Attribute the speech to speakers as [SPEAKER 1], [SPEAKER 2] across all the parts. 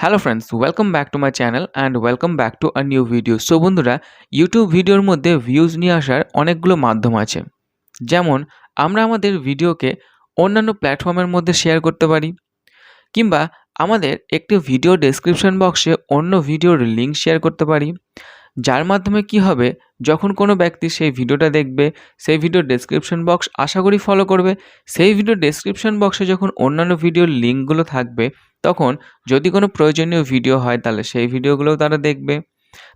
[SPEAKER 1] Hello friends, welcome back to my channel and welcome back to a new video. So বন্ধুরা, YouTube ভিডিওর মধ্যে views নিয়ে আসার অনেকগুলো মাধ্যম আছে। যেমন আমরা আমাদের ভিডিওকে অন্যান্য প্ল্যাটফর্মের মধ্যে শেয়ার করতে পারি, কিংবা আমাদের একটি ভিডিও ডেসক্রিপশন বক্সে অন্য ভিডিওর লিঙ্ক শেয়ার করতে পারি, যার মাধ্যমে কি হবে, যখন কোনো ব্যক্তি সেই ভিডিওটা দেখবে, সেই ভিডিওর ডেসক্রিপশন বক্স আশা করি ফলো করবে। সেই ভিডিওর ডেসক্রিপশন বক্সে যখন অন্যান্য ভিডিওর লিঙ্কগুলো থাকবে, তখন যদি কোনো প্রয়োজনীয় ভিডিও হয় তাহলে সেই ভিডিওগুলোও তারা দেখবে।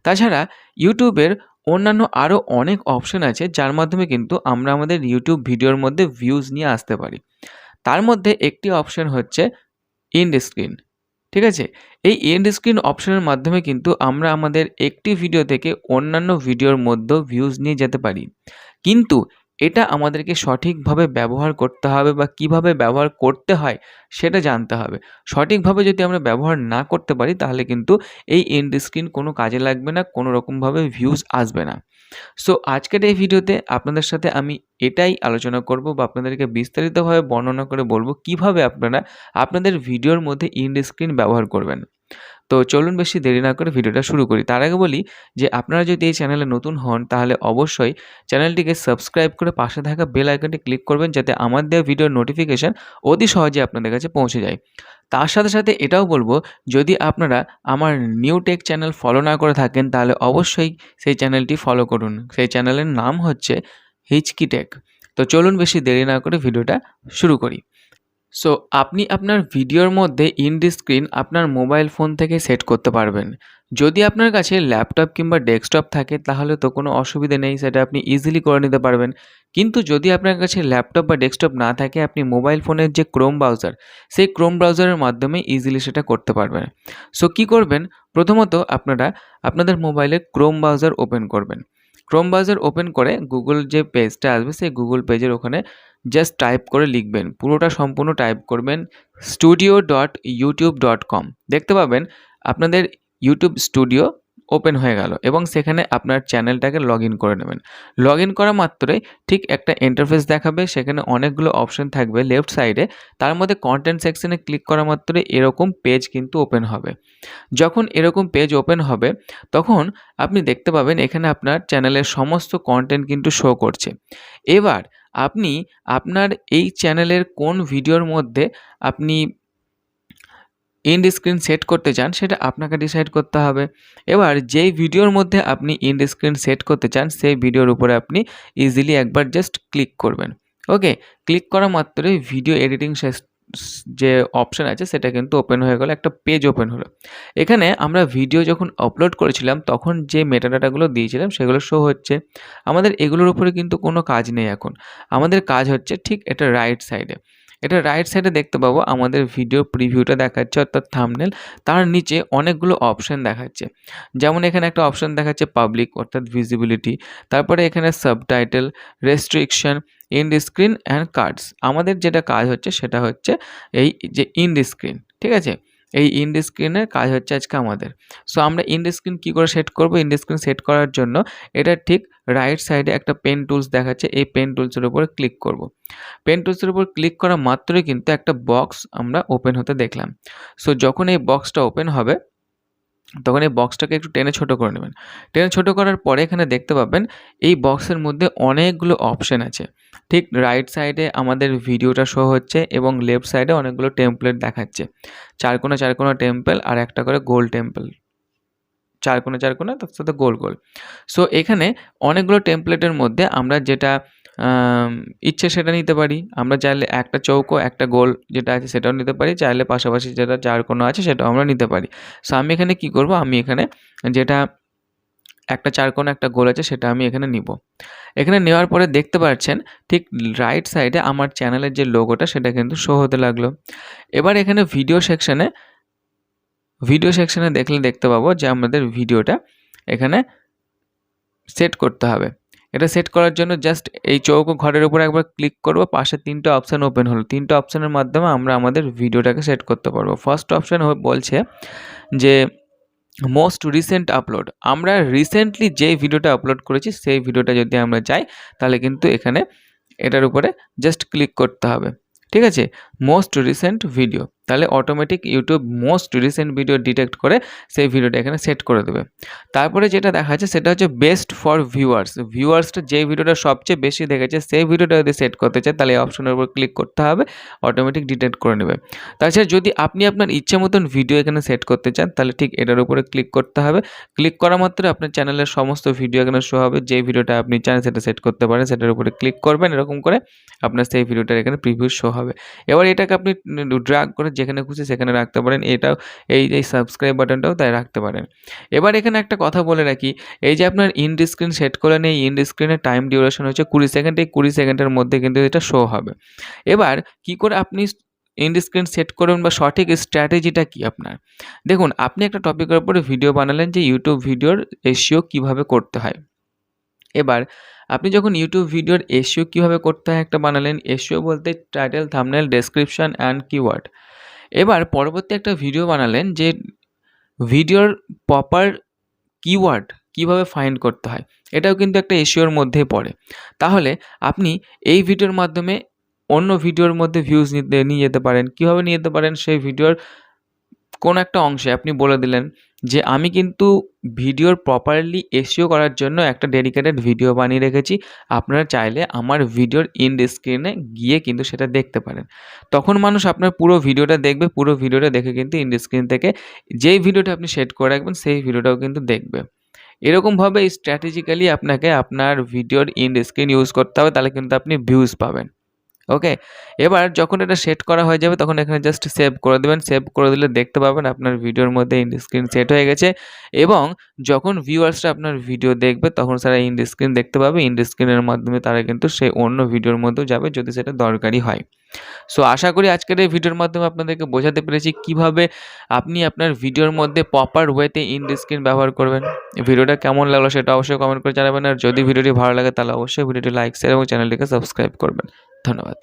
[SPEAKER 1] তাছাড়া ইউটিউবের অন্যান্য আরও অনেক অপশন আছে, যার মাধ্যমে কিন্তু আমরা আমাদের ইউটিউব ভিডিওর মধ্যে ভিউজ নিয়ে আসতে পারি। তার মধ্যে একটি অপশন হচ্ছে এন্ড স্ক্রিন। ঠিক আছে, এই এন্ড স্ক্রিন অপশনের মাধ্যমে কিন্তু আমরা আমাদের একটি ভিডিও থেকে অন্যান্য ভিডিওর মধ্যেও ভিউজ নিয়ে যেতে পারি, কিন্তু এটা আমাদেরকে সঠিকভাবে ব্যবহার করতে হবে বা কিভাবে ব্যবহার করতে হয় সেটা জানতে হবে। সঠিকভাবে যদি আমরা ব্যবহার না করতে পারি তাহলে কিন্তু এই এন্ড স্ক্রিন কোনো কাজে লাগবে না, কোনো রকমভাবে ভিউজ আসবে না। সো আজকের এই ভিডিওতে আপনাদের সাথে আমি এটাই আলোচনা করব বা আপনাদেরকে বিস্তারিতভাবে বর্ণনা করে বলবো কিভাবে আপনারা আপনাদের ভিডিওর মধ্যে এন্ড স্ক্রিন ব্যবহার করবেন। তো চলুন বেশি দেরি না করে ভিডিওটা শুরু করি। তার আগে বলি যে আপনারা যদি এই চ্যানেলে নতুন হন তাহলে অবশ্যই চ্যানেলটিকে সাবস্ক্রাইব করে পাশে থাকা বেল আইকনটি ক্লিক করবেন, যাতে আমার দেওয়া ভিডিওর নোটিফিকেশান অতি সহজে আপনাদের কাছে পৌঁছে যায়। তার সাথে সাথে এটাও বলবো, যদি আপনারা আমার নিউ টেক চ্যানেল ফলো না করে থাকেন তাহলে অবশ্যই সেই চ্যানেলটি ফলো করুন। সেই চ্যানেলের নাম হচ্ছে হিচকি টেক। তো চলুন বেশি দেরি না করে ভিডিওটা শুরু করি। সো আপনি আপনার ভিডিওর মধ্যে এন্ড স্ক্রিন আপনার মোবাইল ফোন থেকে সেট করতে পারবেন। যদি আপনার কাছে ল্যাপটপ কিংবা ডেস্কটপ থাকে তাহলে তো কোনো অসুবিধা নেই, সেটা আপনি ইজিলি করে নিতে পারবেন। কিন্তু যদি আপনার কাছে ল্যাপটপ বা ডেস্কটপ না থাকে, আপনি মোবাইল ফোনের যে ক্রোম ব্রাউজার, সেই ক্রোম ব্রাউজারের মাধ্যমে ইজিলি সেটা করতে পারবেন। সো কী করবেন, প্রথমত আপনারা আপনাদের মোবাইলে ক্রোম ব্রাউজার ওপেন করবেন। ক্রোম ব্রাউজার ওপেন করে গুগল যে পেজটা আসবে সেই গুগল পেজের ওখানে জাস্ট টাইপ করে লিখবেন, পুরোটা সম্পূর্ণ টাইপ করবেন studio.youtube.com। দেখতে পাবেন আপনাদের ইউটিউব স্টুডিও ওপেন হয়ে গেল এবং সেখানে আপনার চ্যানেলটাকে লগ ইন করে নেবেন। লগ ইন করা মাত্রই ঠিক একটা ইন্টারফেস দেখাবে, সেখানে অনেকগুলো অপশন থাকবে লেফট সাইডে। তার মধ্যে কন্টেন্ট সেকশনে ক্লিক করা মাত্রই এরকম পেজ কিন্তু ওপেন হবে। যখন এরকম পেজ ওপেন হবে তখন আপনি দেখতে পাবেন এখানে আপনার চ্যানেলের সমস্ত কন্টেন্ট কিন্তু শো করছে। এবার আপনি আপনার এই চ্যানেলের কোন ভিডিওর মধ্যে আপনি এন্ড স্ক্রিন সেট করতে চান সেটা আপনাকে ডিসাইড করতে হবে। এবার যেই ভিডিওর মধ্যে আপনি এন্ড স্ক্রিন সেট করতে চান সেই ভিডিওর উপরে আপনি ইজিলি একবার জাস্ট ক্লিক করবেন। ওকে, ক্লিক করা মাত্রই ভিডিও এডিটিং যে অপশান আছে সেটা কিন্তু ওপেন হয়ে গেল, একটা পেজ ওপেন হলো। এখানে আমরা ভিডিও যখন আপলোড করেছিলাম তখন যে মেটাডাটাগুলো দিয়েছিলাম সেগুলো শো হচ্ছে। আমাদের এগুলোর উপরে কিন্তু কোনো কাজ নেই এখন। আমাদের কাজ হচ্ছে ঠিক এটা রাইট সাইডে। এটা রাইট সাইডে দেখতে পাবো আমাদের ভিডিও প্রিভিউটা দেখাচ্ছে, অর্থাৎ থাম্বনেল। তার নিচে অনেকগুলো অপশান দেখাচ্ছে। যেমন এখানে একটা অপশান দেখাচ্ছে পাবলিক, অর্থাৎ ভিজিবিলিটি। তারপরে এখানে subtitle, restriction, and screen and cards. আমাদের যেটা কাজ হচ্ছে সেটা হচ্ছে এই যে এন্ড স্ক্রিন। ঠিক আছে, এই এন্ড স্ক্রিনের কাজ হচ্ছে আজকে আমাদের। সো আমরা এন্ড স্ক্রিন কী করে সেট করব, এন্ড স্ক্রিন সেট করার জন্য এটা ঠিক রাইট সাইডে একটা পেন টুলস দেখাচ্ছে, এই পেন টুলসের উপরে ক্লিক করব। পেন টুলসের উপর ক্লিক করা মাত্রই কিন্তু একটা বক্স আমরা ওপেন হতে দেখলাম। সো যখন এই বক্সটা ওপেন হবে তখন এই বক্সটাকে একটু টেনে ছোটো করে নেবেন। টেনে ছোটো করার পরে এখানে দেখতে পাবেন এই বক্সের মধ্যে অনেকগুলো অপশান আছে। ঠিক রাইট সাইডে আমাদের ভিডিওটা শো হচ্ছে এবং লেফট সাইডে অনেকগুলো টেমপ্লেট দেখাচ্ছে। চারকোনা টেম্পল আর একটা করে গোল টেম্পল, চারকোনা তার সাথে গোল গোল। সো এখানে অনেকগুলো টেমপ্লেটের মধ্যে আমরা যেটা ইচ্ছে সেটা নিতে পারি। আমরা চাইলে একটা চৌকো একটা গোল যেটা আছে সেটাও নিতে পারি, চাইলে পাশাপাশি যেটা চারকোনা আছে সেটাও আমরা নিতে পারি। সো আমি এখানে কী করব, আমি এখানে যেটা একটা চারকোনা একটা গোল আছে সেটা আমি এখানে নিব। এখানে নেওয়ার পরে দেখতে পাচ্ছেন ঠিক রাইট সাইডে আমার চ্যানেলের যে লোগোটা সেটা কিন্তু শো হতে লাগলো। এবার এখানে ভিডিও সেকশানে দেখতে পাবো যে আমাদের ভিডিওটা এখানে সেট করতে হবে। এটা সেট করার জন্য জাস্ট এই চৌকো ঘরের উপর একবার ক্লিক করব, পাশে তিনটে অপশান ওপেন হলো। তিনটে অপশানের মাধ্যমে আমরা আমাদের ভিডিওটাকে সেট করতে পারবো। ফার্স্ট অপশান বলছে যে মোস্ট রিসেন্ট আপলোড। আমরা রিসেন্টলি যে ভিডিওটা আপলোড করেছি সেই ভিডিওটা যদি আমরা চাই তাহলে কিন্তু এখানে এটার উপরে জাস্ট ক্লিক করতে হবে। ঠিক আছে, মোস্ট রিসেন্ট ভিডিও, তাহলে automatic YouTube most recent video detect করে সেই ভিডিওটা এখানে সেট করে দেবে। তারপরে যেটা দেখা যাচ্ছে সেটা হচ্ছে বেস্ট ফর ভিউয়ার্সটা যে ভিডিওটা সবচেয়ে বেশি দেখেছে সেই ভিডিওটা যদি সেট করতে চায় তাহলে এই অপশনের উপর ক্লিক করতে হবে, অটোমেটিক ডিটেক্ট করে নেবে। তাছাড়া যদি আপনি আপনার ইচ্ছে মতন ভিডিও এখানে সেট করতে চান তাহলে ঠিক এটার উপরে ক্লিক করতে হবে। ক্লিক করা মাত্র আপনার চ্যানেলের সমস্ত ভিডিও এখানে শো হবে, যে ভিডিওটা আপনি চান সেটা সেট করতে পারেন সেটার উপরে ক্লিক করবেন, এরকম করে আপনার সেই ভিডিওটার এখানে প্রিভিউ শো হবে। এবার এটাকে আপনি ড্র্যাগ করে যেখানে খুশি সেখানে রাখতে পারেন, এটাও এই সাবস্ক্রাইব বাটনটাও তাই রাখতে পারেন। এবার এখানে একটা কথা বলে রাখি, এই যে আপনার ইন্ড স্ক্রিন সেট করলেন, এই ইন্ড স্ক্রিনের টাইম ডিউরেশন হচ্ছে 20 সেকেন্ড, এই 20 সেকেন্ডের মধ্যে কিন্তু এটা শো হবে। এবার কি করে আপনি এন্ড স্ক্রিন সেট করবেন বা সঠিক স্ট্র্যাটেজিটা কি আপনার? দেখুন, আপনি একটা টপিকের উপরে ভিডিও বানালেন যে ইউটিউব ভিডিওর এসইও কিভাবে করতে হয়। এবার আপনি যখন ইউটিউব ভিডিওর এসইও কিভাবে করতে হয় একটা বানালেন, এসইও বলতে title, thumbnail, description and keyword. এবার পরবর্তী একটা ভিডিও বানালেন যে ভিডিওর প্রপার কিওয়ার্ড কিভাবে ফাইন্ড করতে হয়, এটাও কিন্তু একটা এসইওর মধ্যেই পড়ে। তাহলে আপনি এই ভিডিওর মাধ্যমে অন্য ভিডিওর মধ্যে ভিউজ নিয়ে যেতে পারেন। কীভাবে নিয়ে যেতে পারেন? সেই ভিডিওর কোনো একটা অংশে আপনি বলে দিলেন যে আমি কিন্তু ভিডিওর প্রপারলি এসইও করার জন্য একটা ডেডিকেটেড ভিডিও বানিয়ে রেখেছি, আপনারা চাইলে আমার ভিডিওর এন্ড স্ক্রিনে গিয়ে কিন্তু সেটা দেখতে পারেন। তখন মানুষ আপনার পুরো ভিডিওটা দেখবে, পুরো ভিডিওটা দেখে কিন্তু এন্ড স্ক্রিন থেকে যেই ভিডিওটা আপনি সেট করে রাখবেন সেই ভিডিওটাও কিন্তু দেখবে। এরকমভাবে স্ট্র্যাটেজিক্যালি আপনাকে আপনার ভিডিওর এন্ড স্ক্রিন ইউজ করতে হবে, তাহলে কিন্তু আপনি ভিউজ পাবেন। ওকে, এবার যখন এটা সেট করা হয়ে যাবে তখন এখানে জাস্ট সেভ করে দেবেন। সেভ করে দিলে দেখতে পাবেন আপনার ভিডিওর মধ্যে এন্ড স্ক্রিন সেট হয়ে গেছে, এবং যখন ভিউয়ার্সরা আপনার ভিডিও দেখবে তখন তারা এন্ড স্ক্রিন দেখতে পাবে। এন্ড স্ক্রিনের মাধ্যমে তারা কিন্তু সেই অন্য ভিডিওর মধ্যেও যাবে যদি সেটা দরকারি হয়। সো আশা করি আজকের এই ভিডিওর মাধ্যমে আপনাদেরকে বোঝাতে পেরেছি কিভাবে আপনি আপনার ভিডিওর মধ্যে প্রপার ওয়েতে এন্ড স্ক্রিন ব্যবহার করবেন। ভিডিওটা কেমন লাগলো সেটা অবশ্যই কমেন্ট করে জানাবেন, আর যদি ভিডিওটি ভালো লাগে তাহলে অবশ্যই ভিডিওটি লাইক, শেয়ার এবং চ্যানেলটিকে সাবস্ক্রাইব করবেন। ধন্যবাদ।